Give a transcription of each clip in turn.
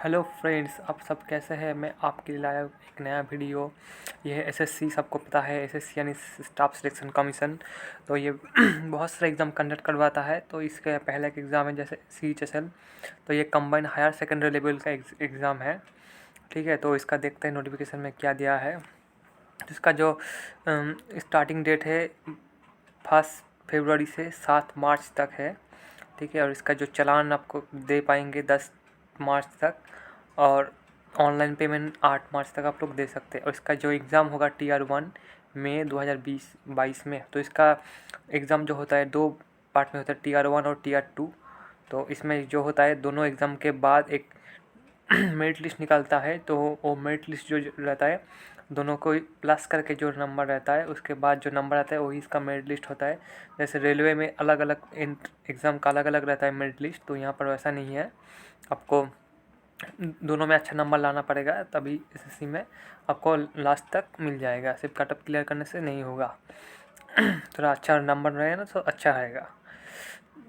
Hello friends, आप सब कैसे हैं। मैं आपके लिए लाया एक नया वीडियो। ये है एसएससी, सबको पता है एसएससी यानी स्टाफ सिलेक्शन कमीशन। तो ये बहुत सारे एग्ज़ाम कंडक्ट करवाता है। तो इसके पहले एक एग्ज़ाम है जैसे CHSL। तो ये कंबाइंड हायर सेकेंडरी लेवल का एग्ज़ाम है। ठीक है, तो इसका देखते हैं नोटिफिकेशन में क्या दिया है। तो इसका जो स्टार्टिंग डेट है 1 फरवरी से 7 मार्च तक है। ठीक है, और इसका जो चालान आपको दे पाएंगे 10 मार्च तक, और ऑनलाइन पेमेंट 8 मार्च तक आप लोग दे सकते हैं। और इसका जो एग्ज़ाम होगा Tier 1 में 2022 में। तो इसका एग्ज़ाम जो होता है 2 पार्ट में होता है, Tier 1 और Tier 2। तो इसमें जो होता है दोनों एग्ज़ाम के बाद एक मेरिट लिस्ट निकलता है। तो वो मेरिट लिस्ट जो रहता है दोनों को प्लस करके जो नंबर रहता है उसके बाद जो नंबर आता है वही इसका मेरिट लिस्ट होता है। जैसे रेलवे में अलग अलग एग्ज़ाम का अलग अलग रहता है मेरिट लिस्ट, तो यहाँ पर वैसा नहीं है। आपको दोनों में अच्छा नंबर लाना पड़ेगा, तभी एसएससी में आपको लास्ट तक मिल जाएगा। सिर्फ कट ऑफ क्लियर करने से नहीं होगा। थोड़ा अच्छा नंबर रहेगा ना तो अच्छा रहेगा।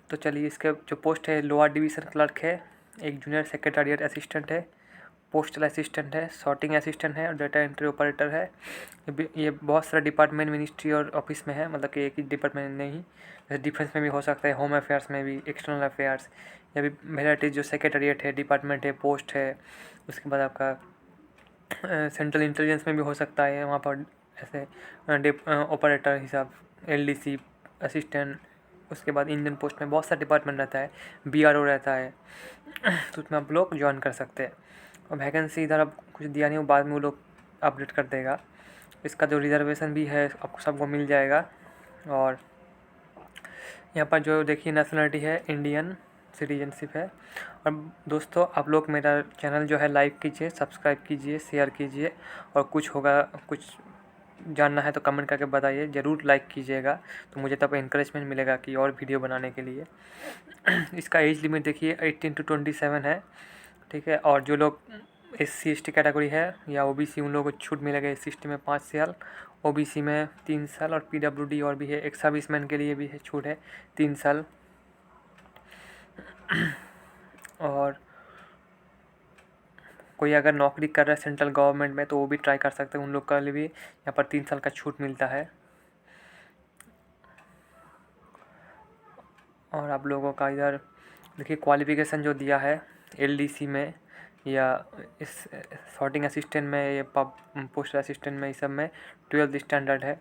तो चलिए, इसके जो पोस्ट है लोअर डिवीज़न क्लर्क है, एक जूनियर सेक्रेटरिएट असिस्टेंट है, पोस्टल असिस्टेंट है, सॉर्टिंग असिस्टेंट है और डाटा एंट्री ऑपरेटर है। ये बहुत सारे डिपार्टमेंट, मिनिस्ट्री और ऑफिस में है, मतलब कि एक ही डिपार्टमेंट नहीं। जैसे डिफेंस में भी हो सकता है, होम अफेयर्स में भी, एक्सटर्नल अफेयर्स, या भी वेराइटीज जो सेक्रेटरिएट है, डिपार्टमेंट है, पोस्ट है। उसके बाद आपका सेंट्रल इंटेलिजेंस में भी हो सकता है, वहाँ पर ऐसे ऑपरेटर हिसाब, LDC असिस्टेंट। उसके बाद इंडियन पोस्ट में बहुत सारा डिपार्टमेंट रहता है, BRO रहता है। तो उसमें आप लोग ज्वाइन कर सकते हैं। और वैकेंसी इधर अब कुछ दिया नहीं, वो बाद में वो लोग अपडेट कर देगा। इसका जो रिजर्वेशन भी है आपको सबको मिल जाएगा। और यहाँ पर जो देखिए नेशनलिटी है इंडियन सिटीजनशिप है। और दोस्तों, आप लोग मेरा चैनल जो है लाइक कीजिए, सब्सक्राइब कीजिए, शेयर कीजिए। और कुछ होगा, कुछ जानना है तो कमेंट करके बताइए, ज़रूर लाइक कीजिएगा। तो मुझे तब इंकरेजमेंट मिलेगा कि और वीडियो बनाने के लिए। इसका एज लिमिट देखिए 18 to 27 है। ठीक है, और जो लोग SC ST कैटेगरी है या OBC, उन लोगों को छूट मिलेगा। SC ST में 5 साल, OBC में 3 साल, और PWD और भी है, एक सर्विसमैन के लिए भी है छूट है 3 साल। और कोई अगर नौकरी कर रहा है सेंट्रल गवर्नमेंट में तो वो भी ट्राई कर सकते हैं, उन लोग के लिए भी यहाँ पर 3 साल का छूट मिलता है। और आप लोगों का इधर देखिए क्वालिफ़िकेशन जो दिया है LDC में या इस सॉर्टिंग असिस्टेंट में, ये पोस्ट असिस्टेंट में, इस सब में 12th स्टैंडर्ड है।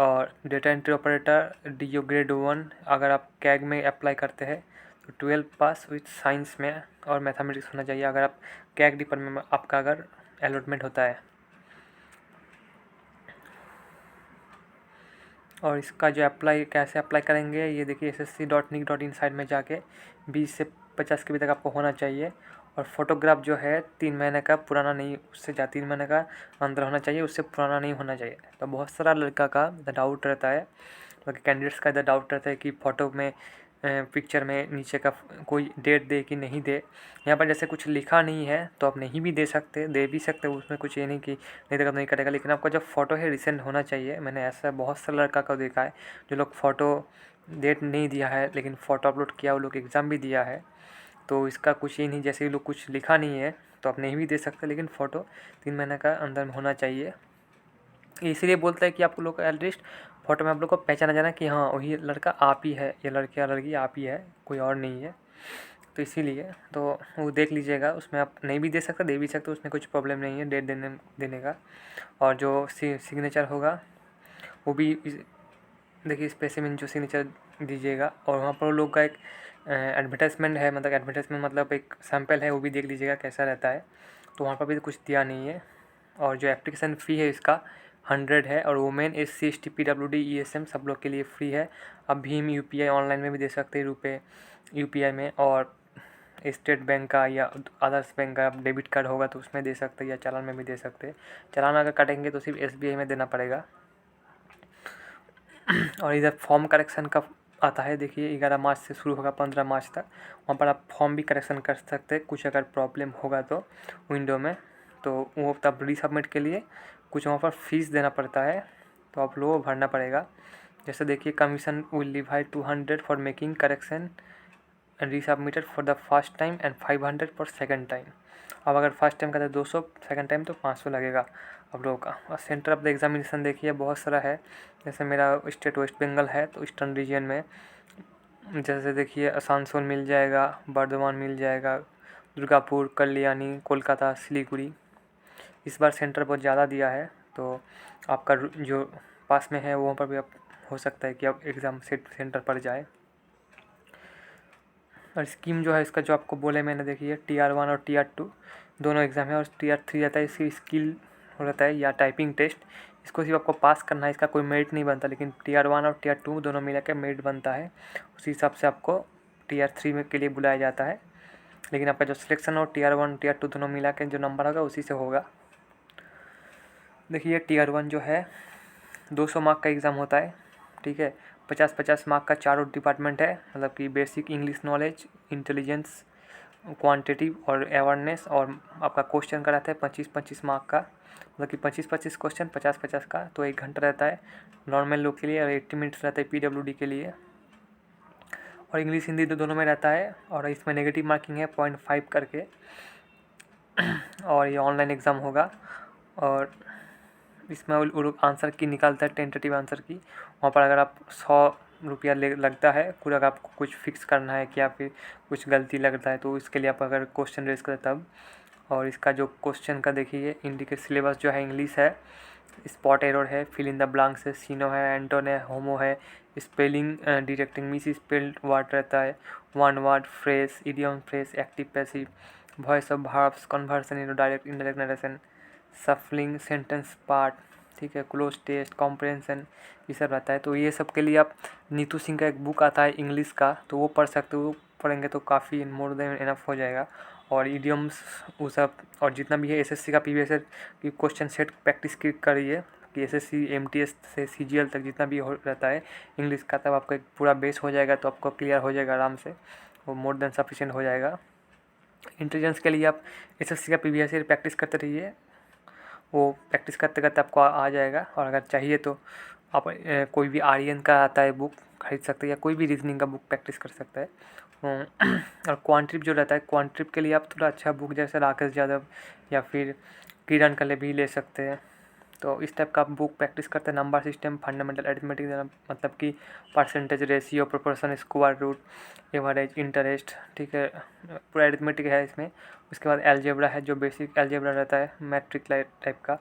और data entry operator DO Grade 1 अगर आप कैग में अप्लाई करते हैं तो 12 पास विथ साइंस में और मैथमेटिक्स होना चाहिए, अगर आप कैग डिपार्टमेंट में आपका अगर अलॉटमेंट होता है। और इसका जो कैसे अप्लाई करेंगे ये देखिए, ssc.nic.in साइट में जाके 20 से 50 के बी तक आपको होना चाहिए। और फोटोग्राफ जो है 3 महीने का पुराना नहीं, उससे 3 महीने का अंदर होना चाहिए, उससे पुराना नहीं होना चाहिए। तो बहुत सारा लड़का का डाउट रहता है, मतलब कैंडिडेट्स का इधर डाउट रहता है कि फ़ोटो में पिक्चर में नीचे का कोई डेट दे कि नहीं दे। यहाँ पर जैसे कुछ लिखा नहीं है तो आप नहीं भी दे सकते, दे भी सकते, उसमें कुछ ये नहीं कि नहीं देगा तो नहीं करेगा। लेकिन आपका जो फ़ोटो है रिसेंट होना चाहिए। मैंने ऐसा बहुत सा लड़का को देखा है जो लोग फ़ोटो डेट नहीं दिया है लेकिन फ़ोटो अपलोड किया, वो लोग एग्ज़ाम भी दिया है। तो इसका कुछ ये नहीं, जैसे लोग कुछ लिखा नहीं है तो आप नहीं भी दे सकते, लेकिन फ़ोटो 3 महीने का अंदर में होना चाहिए। इसीलिए बोलता है कि आप लोग का एटलीस्ट फ़ोटो में आप लोग को पहचाना जाना कि हाँ वही लड़का आप ही है, ये लड़के या लड़की आप ही है, कोई और नहीं है। तो इसीलिए तो वो देख लीजिएगा, उसमें आप नहीं भी दे सकते, दे भी सकते, उसमें कुछ प्रॉब्लम नहीं है डेट देने का। और जो सिग्नेचर होगा वो भी देखिए स्पेसिमेन जो सिग्नेचर दीजिएगा। और वहाँ पर लोग का एक एडवर्टाइजमेंट है, मतलब एडवर्टाइजमेंट मतलब एक सैम्पल है, वो भी देख लीजिएगा कैसा रहता है। तो वहाँ पर भी कुछ दिया नहीं है। और जो एप्लीकेशन फ़ी है इसका 100 है। और women SC ST PWD ESM सब लोग के लिए फ्री है। अब भीम UPI ऑनलाइन में भी दे सकते हैं, रुपए UPI में। और स्टेट बैंक का या अदर्स बैंक का डेबिट कार्ड होगा तो उसमें दे सकते हैं, या चालान में भी दे सकते हैं। चालान अगर कटेंगे तो सिर्फ SBI में देना पड़ेगा। और इधर फॉर्म करेक्शन का आता है, देखिए 11 मार्च से शुरू होगा 15 मार्च तक। वहाँ पर आप फॉर्म भी करेक्शन कर सकते हैं, कुछ अगर प्रॉब्लम होगा तो विंडो में। तो वो तब रीसबमिट के लिए कुछ वहाँ पर फीस देना पड़ता है, तो आप लोगों को भरना पड़ेगा। जैसे देखिए, commission will divide 200 for making correction resubmitted for the first time and 500 for second time. अब अगर फर्स्ट टाइम का तो 200, सेकेंड टाइम तो 500 लगेगा आप लोगों का। और सेंटर ऑफ द एग्जामिनेशन देखिए बहुत सारा है, जैसे मेरा स्टेट वेस्ट बंगाल है तो ईस्टर्न रीजन में जैसे देखिए आसनसोल मिल जाएगा, बर्धमान मिल जाएगा, दुर्गापुर, कल्याणी, कोलकाता, सिलीगुड़ी। इस बार सेंटर बहुत ज़्यादा दिया है तो आपका जो पास में है वहाँ पर भी आप हो सकता है कि आप एग्ज़ाम सेंटर पर जाए। और स्कीम जो है इसका जो आपको बोले मैंने, देखिए TR1 और TR2 दोनों एग्ज़ाम है। और TR3 रहता है इसकी स्किल रहता है या टाइपिंग टेस्ट, इसको सिर्फ आपको पास करना है, इसका कोई मेरिट नहीं बनता। लेकिन TR1 और TR2 दोनों मिला के मेरिट बनता है, उसी हिसाब से आपको TR3 में के लिए बुलाया जाता है। लेकिन आपका जो सिलेक्शन हो TR1 TR2 दोनों मिला के जो नंबर होगा उसी से होगा। देखिए TR1 जो है 200 मार्क का एग्ज़ाम होता है, ठीक है। 50-50 मार्क का चारों डिपार्टमेंट है, मतलब कि basic English knowledge, intelligence, quantitative और अवेयरनेस। और आपका क्वेश्चन का रहता है 25-25 मार्क का, मतलब कि 25-25 क्वेश्चन 50-50 का, तो 1 घंटा रहता है नॉर्मल लोग के लिए और 80 मिनट्स रहता है PWD के लिए। और इंग्लिश हिंदी दोनों में रहता है और इसमें नेगेटिव मार्किंग है 0.5 करके। और ये ऑनलाइन एग्ज़ाम होगा और इसमें वो लोग आंसर की निकालता है, टेंटेटिव आंसर की। वहाँ पर अगर आप 100 रुपया लगता है पूरा, अगर आपको कुछ फिक्स करना है कि या फिर कुछ गलती लगता है तो इसके लिए आप अगर क्वेश्चन रेज करें तब। और इसका जो क्वेश्चन का देखिए इंडिकेट सिलेबस जो है इंग्लिश है, स्पॉट एरर है, फिल इन द ब्लैंक्स है, सीनो है, एंटोन है, होमो है, spelling detecting miss spelled word रहता है, one word phrase, idiom phrase, active passive, voice of verbs, conversion into direct indirect narration, सफलिंग sentence part, ठीक है, क्लोज टेस्ट, कॉम्प्रहेंशन, ये सब रहता है। तो ये सब के लिए आप नीतू सिंह का एक बुक आता है इंग्लिश का, तो वो पढ़ सकते हो। पढ़ेंगे तो काफ़ी मोर देन इनफ हो जाएगा। और इडियम्स वो सब और जितना भी है एसएससी का प्रीवियस ईयर की क्वेश्चन सेट प्रैक्टिस करिए कि एसएससी एमटीएस से सीजीएल तक जितना भी हो रहता है इंग्लिश का, तब आपका एक पूरा बेस हो जाएगा, तो आपको क्लियर हो जाएगा आराम से, वो मोर देन सफिशिएंट हो जाएगा। इंटेलिजेंस के लिए आप एसएससी का प्रीवियस ईयर प्रैक्टिस करते रहिए, वो प्रैक्टिस करते करते आपको आ जाएगा। और अगर चाहिए तो आप कोई भी आर्यन का आता है बुक खरीद सकते हैं, या कोई भी रीजनिंग का बुक प्रैक्टिस कर सकता है। और क्वांट्रिप जो रहता है, क्वांट्रिप के लिए आप थोड़ा अच्छा बुक जैसे राकेश यादव या फिर किरण का भी ले सकते हैं। तो इस टाइप का आप बुक प्रैक्टिस करते हैं। नंबर सिस्टम, फंडामेंटल अरिथमेटिक, मतलब कि percentage, ratio, proportion, square root, average, interest, ठीक है, पूरा अरिथमेटिक है इसमें। उसके बाद अलजेब्रा है जो बेसिक अलजेब्रा रहता है, मैट्रिक टाइप का,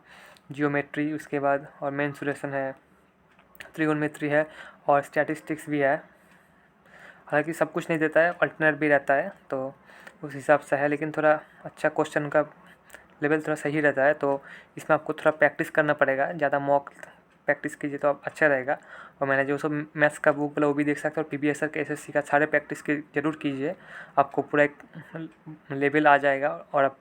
जियोमेट्री, उसके बाद और मेंसुरेशन है, त्रिकोणमिति है और स्टैटिस्टिक्स भी है। हालांकि सब कुछ नहीं देता है, अल्टरनेट भी रहता है, तो उस हिसाब से है। लेकिन थोड़ा अच्छा क्वेश्चन का लेवल थोड़ा सही रहता है, तो इसमें आपको थोड़ा प्रैक्टिस करना पड़ेगा, ज़्यादा मॉक प्रैक्टिस कीजिए तो आप अच्छा रहेगा। और मैंने जो सब मैथ्स का बुक बोला वो भी देख सकते हो, और PBSR के SSC का सारे प्रैक्टिस की जरूर कीजिए, आपको पूरा एक लेवल आ जाएगा। और आप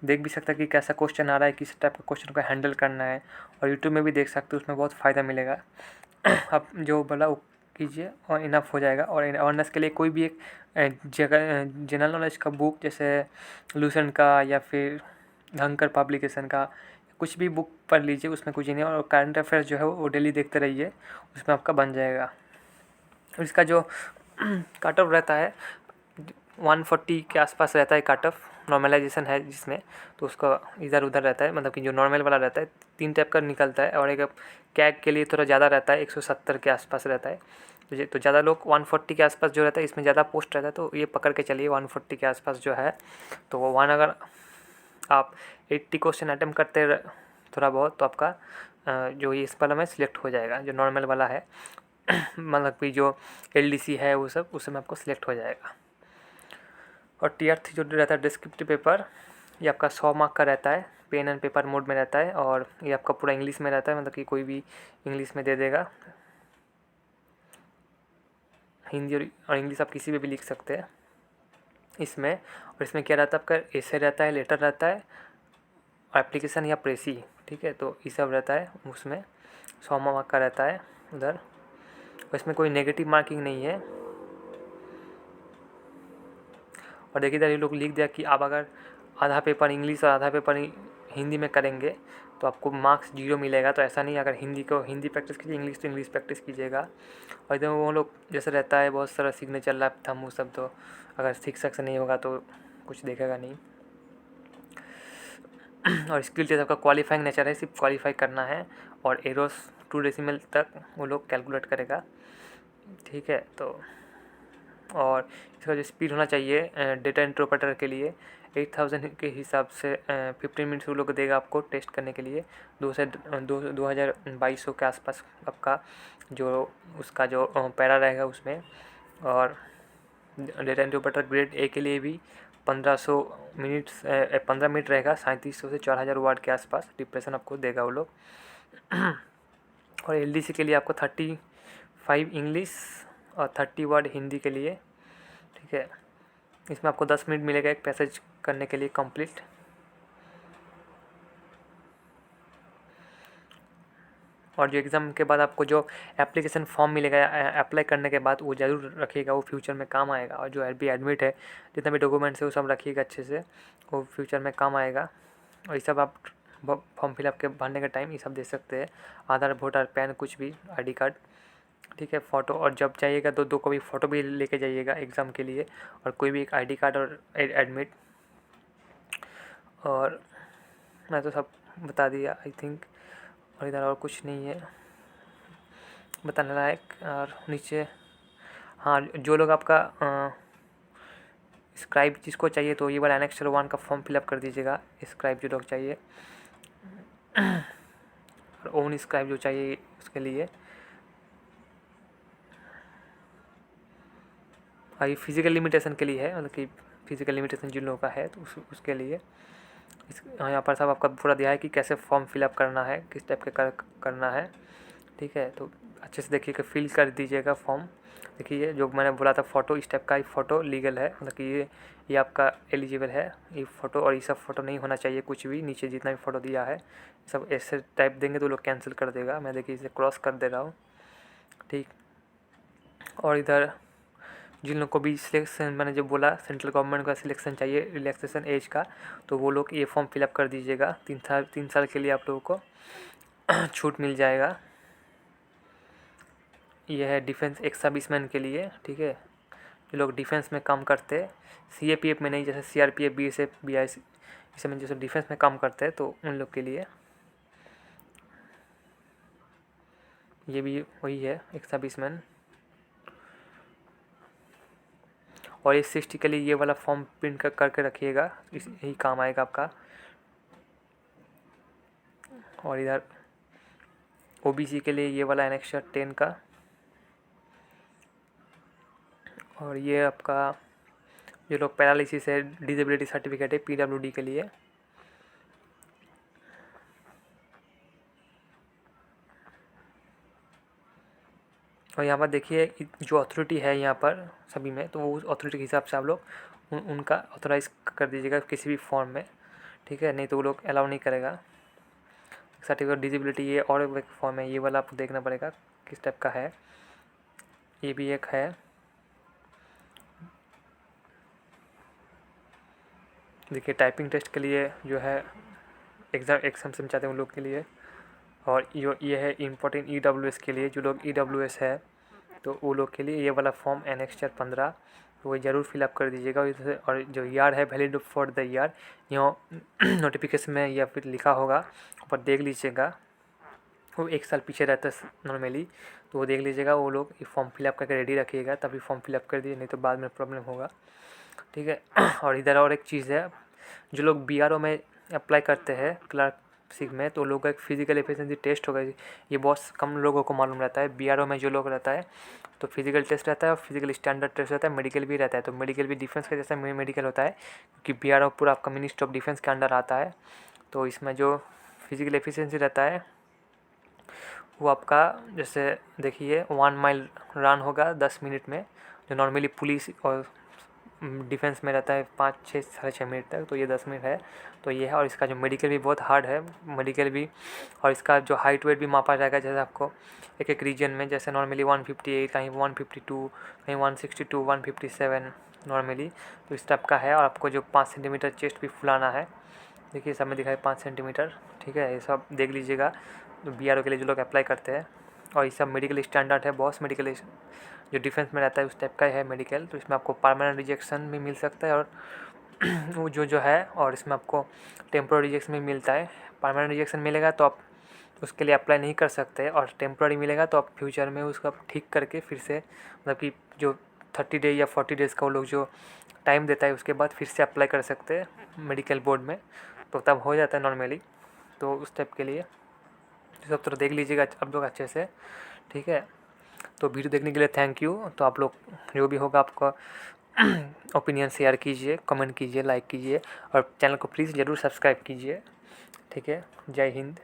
देख भी सकते हैं कि कैसा क्वेश्चन आ रहा है, किस टाइप का क्वेश्चन को हैंडल करना है। और यूट्यूब में भी देख सकते हो, उसमें बहुत फ़ायदा मिलेगा। आप जो बोला वो कीजिए और इनफ हो जाएगा। और अवेयरनेस के लिए कोई भी एक जगह जनरल नॉलेज का बुक जैसे लूसेंट का या फिर धनकर पब्लिकेशन का कुछ भी बुक पढ़ लीजिए, उसमें कुछ नहीं है। और करंट अफेयर्स जो है वो डेली देखते रहिए, उसमें आपका बन जाएगा। और इसका जो कट ऑफ रहता है 140 के आसपास रहता है कट ऑफ, नॉर्मलाइजेशन है जिसमें, तो उसका इधर उधर रहता है, मतलब कि जो नॉर्मल वाला रहता है 3 टाइप का निकलता है। और एक कैग के लिए थोड़ा ज़्यादा रहता है, 170 के आसपास रहता है। तो ज़्यादा लोग 140 के आसपास जो रहता है, इसमें ज़्यादा पोस्ट रहता है, तो ये पकड़ के चलिए 140 के आसपास जो है। तो वो वन अगर आप 80 क्वेश्चन अटैम्प्ट करते थोड़ा बहुत, तो आपका जो ये इस वाला में सिलेक्ट हो जाएगा, जो नॉर्मल वाला है मतलब कि जो LDC है वो सब, उसमें आपको सिलेक्ट हो जाएगा। और TR3 जो रहता है डिस्क्रिप्टिव पेपर, ये आपका 100 मार्क का रहता है, पेन एंड पेपर मोड में रहता है। और ये आपका पूरा इंग्लिश में रहता है, मतलब कि कोई भी इंग्लिश में दे देगा, हिंदी और इंग्लिश आप किसी में भी लिख सकते हैं इसमें। और इसमें क्या रहता है, आपका एसे रहता है, लेटर रहता है, और एप्लीकेशन या प्रेसी, ठीक है, तो ये सब रहता है उसमें। 100 मार्क का रहता है उधर, और इसमें कोई नेगेटिव मार्किंग नहीं है। और देखिए इधर ये लोग लिख दिया कि आप अगर आधा पेपर इंग्लिश और आधा पेपर हिंदी में करेंगे तो आपको मार्क्स 0 मिलेगा। तो ऐसा नहीं, अगर हिंदी को हिंदी प्रैक्टिस कीजिए, इंग्लिश तो इंग्लिश प्रैक्टिस कीजिएगा। और इधर वो लोग जैसे रहता है बहुत सारा सीखने चल रहा है थम वो सब, तो अगर शिक्षक से नहीं होगा तो कुछ देखेगा नहीं। और स्किल टेस्ट आपका क्वालिफाइंग नेचर है, सिर्फ क्वालिफाई करना है, और एरोस 2 डेसिमल तक वो लोग कैलकुलेट करेगा, ठीक है। तो और इसका जो स्पीड होना चाहिए डेटा इंटरप्रेटर के लिए 8000 के हिसाब से 15 मिनट्स वो लोग देगा आपको टेस्ट करने के लिए। 2200 के आसपास आपका जो उसका जो पैरा रहेगा उसमें। और डेटा इंटरप्रेटर ग्रेड ए के लिए भी 15 मिनट रहेगा, 3700 से 4000 वर्ड के आसपास डिप्रेशन आपको देगा वो लोग। और एलडीसी के लिए आपको 35 इंग्लिश और 30 वर्ड हिंदी के लिए, ठीक है। इसमें आपको 10 मिनट मिलेगा एक पैसेज करने के लिए कंप्लीट। और जो एग्ज़ाम के बाद आपको जो एप्लीकेशन फॉर्म मिलेगा अप्लाई करने के बाद, वो ज़रूर रखिएगा, वो फ्यूचर में काम आएगा। और जो भी एडमिट है, जितना भी डॉक्यूमेंट्स है वो सब रखिएगा अच्छे से, वो फ्यूचर में काम आएगा। और ये सब आप फॉर्म फिलअप के भरने के टाइम ये सब दे सकते हैं, आधार, वोटर, पैन, कुछ भी, ID कार्ड, ठीक है। फ़ोटो, और जब जाइएगा तो 2 कॉपी फ़ोटो भी लेके जाइएगा एग्ज़ाम के लिए, और कोई भी एक ID कार्ड और एडमिट। और मैं तो सब बता दिया आई थिंक, और इधर और कुछ नहीं है बताने लायक। और नीचे हाँ, जो लोग आपका स्क्राइब जिसको चाहिए तो ये वाला एनेक्सर 1 का फॉर्म फिलअप कर दीजिएगा, स्क्राइब जो लोग चाहिए। और ओन स्क्राइब जो चाहिए उसके लिए। और ये फिज़िकल लिमिटेशन के लिए है, मतलब कि फिज़िकल लिमिटेशन जिन लोगों का है तो उसके लिए यहाँ पर सब आपका पूरा दिया है कि कैसे फॉर्म फिलअप करना है, किस टाइप के करना है, ठीक है। तो अच्छे से देखिए कि फिल कर दीजिएगा फॉर्म। देखिए जो मैंने बोला था फ़ोटो, इस टाइप का ही फ़ोटो लीगल है, मतलब कि ये आपका एलिजिबल है ये फ़ोटो। और ये सब फ़ोटो नहीं होना चाहिए कुछ भी, नीचे जितना भी फ़ोटो दिया है सब ऐसे टाइप देंगे तो लोग कैंसिल कर देगा। मैं देखिए इसे क्रॉस कर दे रहा हूँ, ठीक। और इधर जिन लोग को भी सिलेक्शन, मैंने जो बोला सेंट्रल गवर्नमेंट का सिलेक्शन चाहिए रिलैक्सेशन एज का, तो वो लोग ये फॉर्म फिलअप कर दीजिएगा। 3 साल के लिए आप लोगों को छूट मिल जाएगा। यह है डिफेंस एक्स सर्विसमैन के लिए, ठीक है। जो लोग डिफेंस में काम करते हैं, CAPF में नहीं, जैसे CRPF, BSF, BIS, इस में जैसे डिफेंस में काम करते हैं तो उन लोग के लिए ये भी वही है एक्स सर्विसमैन। और इस 60 के लिए ये वाला फॉर्म प्रिंट करके रखिएगा, इस यही काम आएगा आपका। और इधर OBC के लिए ये वाला एनेक्सर 10 का। और ये आपका जो लोग पैरालिसिस है, डिसेबिलिटी सर्टिफिकेट है PWD के लिए। और यहाँ पर देखिए जो अथॉरिटी है यहाँ पर सभी में, तो वो उस अथॉरिटी के हिसाब से आप लोग उनका ऑथराइज़ कर दीजिएगा किसी भी फॉर्म में, ठीक है। नहीं तो वो लोग अलाउ नहीं करेगा। सर्टिफिकेट डिसेबिलिटी ये और एक फॉर्म है, ये वाला आपको देखना पड़ेगा किस टाइप का है। ये भी एक है, देखिए टाइपिंग टेस्ट के लिए जो है एग्ज़ाम से चाहते हैं उन लोग के लिए। और ये है इम्पोर्टेंट EWS के लिए, जो लोग EWS है तो वो लोग के लिए ये वाला फॉर्म एनेक्सचर 15, तो वो ज़रूर फिलअप कर दीजिएगा। और जो ईयर है वैलिड फॉर द ईयर, यहाँ नोटिफिकेशन में या फिर लिखा होगा ऊपर देख लीजिएगा, वो 1 साल पीछे रहता है नॉर्मली, तो वो देख लीजिएगा। वो लोग ये फॉर्म फिलअप करके रेडी रखिएगा, तभी फॉर्म फिलअप कर दीजिए, नहीं तो बाद में प्रॉब्लम होगा, ठीक है। और इधर और एक चीज़ है, जो लोग BRO में अप्लाई करते हैं क्लर्कशिप में, तो लोगों का एक फिजिकल एफिशिएंसी टेस्ट होगा। ये बहुत कम लोगों को मालूम रहता है। BRO में जो लोग रहता है तो फिजिकल टेस्ट रहता है और फिजिकल स्टैंडर्ड टेस्ट रहता है, मेडिकल भी रहता है। तो मेडिकल भी डिफेंस का जैसा मेडिकल होता है, क्योंकि BRO पूरा आपका मिनिस्ट्री ऑफ डिफेंस के अंडर आता है। तो इसमें जो फिजिकल एफिशिएंसी रहता है वो आपका, जैसे देखिए 1 माइल रन होगा 10 मिनट में, जो नॉर्मली पुलिस और डिफेंस में रहता है 5, 6, साढ़े 6 मिनट तक, तो ये 10 मिनट है। तो ये है। और इसका जो मेडिकल भी बहुत हार्ड है, मेडिकल भी। और इसका जो हाइट वेट भी मापा जाएगा, जैसे आपको एक एक रीजन में, जैसे नॉर्मली 158, कहीं 152, कहीं 162, 157 नॉर्मली, तो इस टाइप का है। और आपको जो 5 सेंटीमीटर चेस्ट भी फुलाना है, देखिए सब में दिखा है 5 सेंटीमीटर, ठीक है। ये सब देख लीजिएगा, जो BRO के लिए जो लोग अप्लाई करते हैं। और ये सब मेडिकल स्टैंडर्ड है, बॉस मेडिकल जो डिफेंस में रहता है उस टाइप का है मेडिकल। तो इसमें आपको परमानेंट रिजेक्शन भी मिल सकता है और वो जो है, और इसमें आपको टेम्पोररी रिजेक्शन भी मिलता है। परमानेंट रिजेक्शन मिलेगा तो आप उसके लिए अप्लाई नहीं कर सकते, और टेम्पोररी मिलेगा तो आप फ्यूचर में उसका ठीक करके फिर से, मतलब कि जो 30 डेज या 40 डेज़ का वो लोग जो टाइम देता है उसके बाद फिर से अप्लाई कर सकते हैं मेडिकल बोर्ड में, तो तब हो जाता है नॉर्मली। तो उस टाइप के लिए सब तो देख लीजिएगा आप लोग अच्छे से, ठीक है। तो वीडियो देखने के लिए थैंक यू। तो आप लोग जो भी होगा आपका ओपिनियन शेयर कीजिए, कमेंट कीजिए, लाइक कीजिए, और चैनल को प्लीज़ ज़रूर सब्सक्राइब कीजिए, ठीक है। जय हिंद।